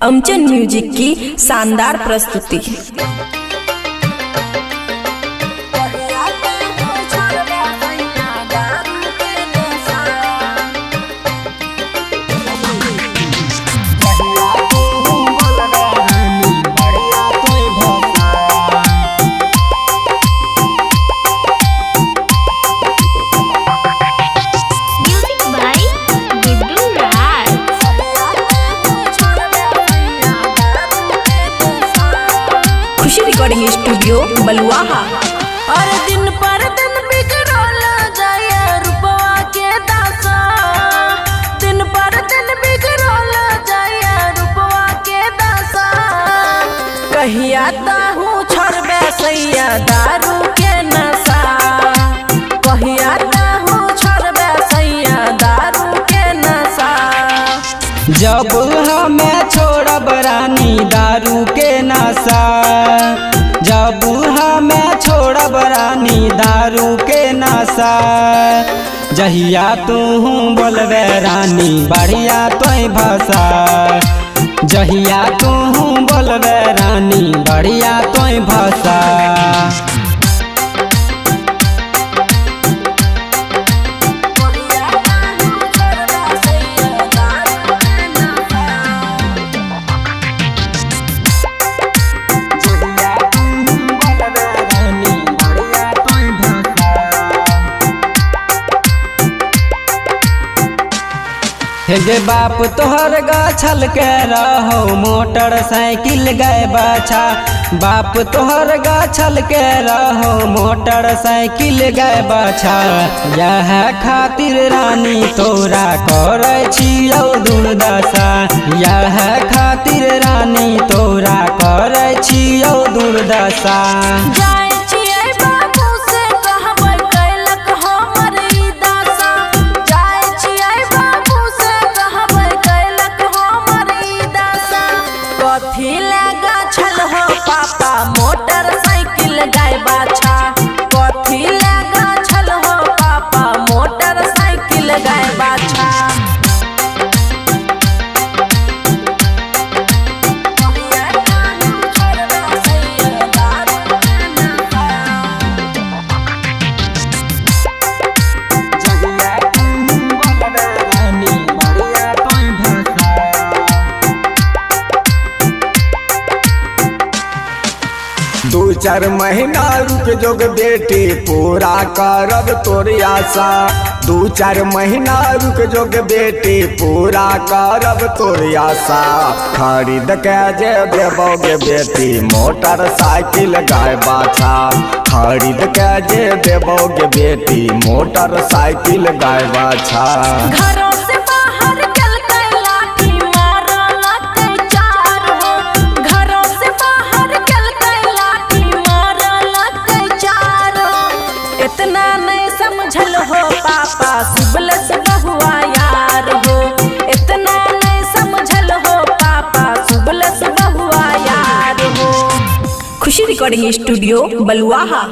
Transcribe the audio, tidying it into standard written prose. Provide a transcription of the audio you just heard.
अमचन music की शानदार प्रस्तुति। खुशी रिकॉर्डिंग स्टूडियो बलुआहा। और दिन पर दिन बिगड़ल जाया रूपवा के दासा, दिन पर दिन बिगड़ल जाया रूपवा के दासा। कहिया ताहू छोड़बे सैया दारू के नशा, कहिया ताहू छोड़बे सैया दारू के नशा। जब हमें छोड़ब रानी दारू के नशा, जब हमें छोड़ब रानी दारू के नशा। जहिया तू बोलबे रानी बढ़िया तोय भाषा, जहिया तू बोलबे रानी बढ़िया तोय भाषा। हे गे बाप तोहर गाछल के रहो मोटरसाइकिल गए बाछा, बाप तोहर गाछल के रहो मोटरसाइकिल गए बाछा। यह खातिर रानी तोरा करे छियौ दुर्दशा, यह खातिर रानी तोरा करे छियौ दुर्दशा। पापा मोटरसाइकिल गाय बाछा, कथी लगा छल हो पापा मोटरसाइकिल गाय बाछा। दू चार महीना रुक जोग बेटी पूरा करब तोर आशा, दू चार महीना रुक जोग बेटी पूरा करब तोर आशा। खरीद के जे देबोगे बेटी मोटरसाइकिल गाय बाछा, खरीद के जे देबोगे बेटी मोटरसाइकिल गाय बाछा। घरों से बाहर चल के लाठी मारल अत्याचार हो, घरों से बाहर चल के लाठी मारल अत्याचार हो। इतना नहीं समझल हो पापा सुबलस बहुआ यार हो, इतना नहीं समझल हो पापा सुबलस बहुआ यार हो। खुशी रिकॉर्डिंग स्टूडियो बलुआहा।